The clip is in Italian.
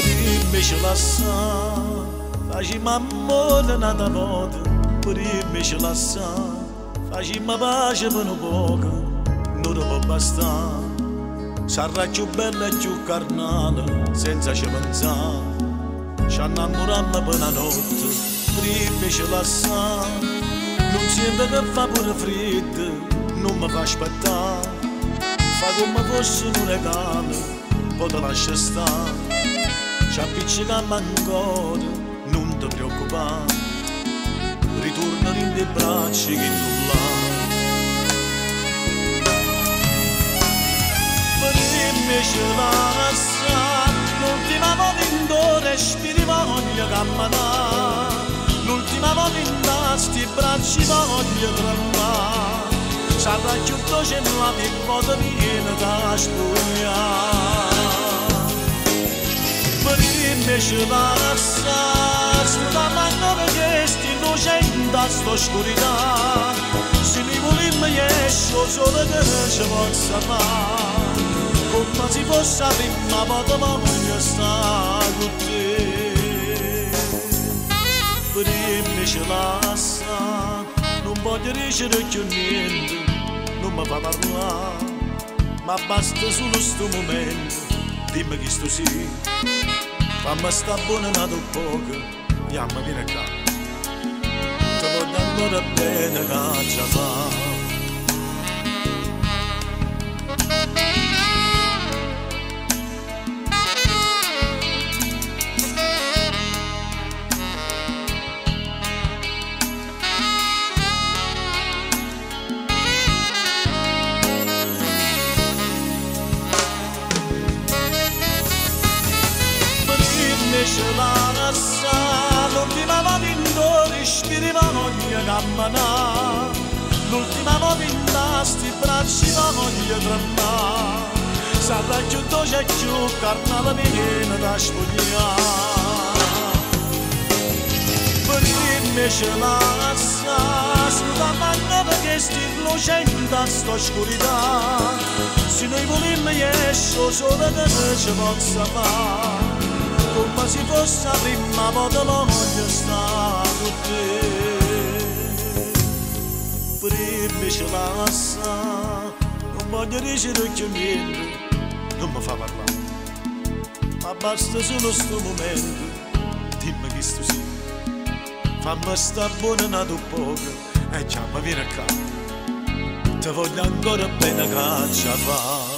prima ce lascia, facciamo amore nata volta, prima ce lascia, facciamo pace per un poco, non può bastare. Sarà più bella e più carnale, senza ci pensare. Ci innamorammo per una notte, prima ce lascia. Non sento che fa pure freddo, non mi fa aspettare. Fa come fosse un regalo, poi te lascia stare. Ci appiccichiamo ancora, non ti preoccupare. Ritorna in dei bracci che tu l'hai. Prima ce lascia, l'ultima volta in tuo respiri voglio camminare. L'ultima volta in sti bracci voglio tremare. Sarà più dolce la mia volta viene da spogliare. Prima ce lascia, sta mano perché sti innocente a sta oscurità. Se mi volimmo esco solo che ci possa fare. Come se fosse la prima volta voglio stare con te. Prima ce lascia, non voglio dicere più niente, non mi fa parlare, ma basta solo sto momento, dimmi che sto sì, fammi sta buona nato poco, chiama vieni qua, ti voglio ancora bene che ci fa. Ce la lascia, l'ultima volta in tuo respiri voglio camminare. L'ultima volta in sti bracci voglio tremare. Sarà più dolce e più carnale viene da spogliare. Prima ce la lascia, sulla mano perché sti innocente a sta oscurità. Se noi volimmo esco solo che ci possa fare. Come se fosse la prima volta voglio stare con te. Prima ce lascia, non voglio dicere più niente, non mi fa parlare. Ma basta solo sto momento, dimmi che sto sì. Fammi sta buona nato poco, e già mi viene qua. Ti voglio ancora bene che ci fa.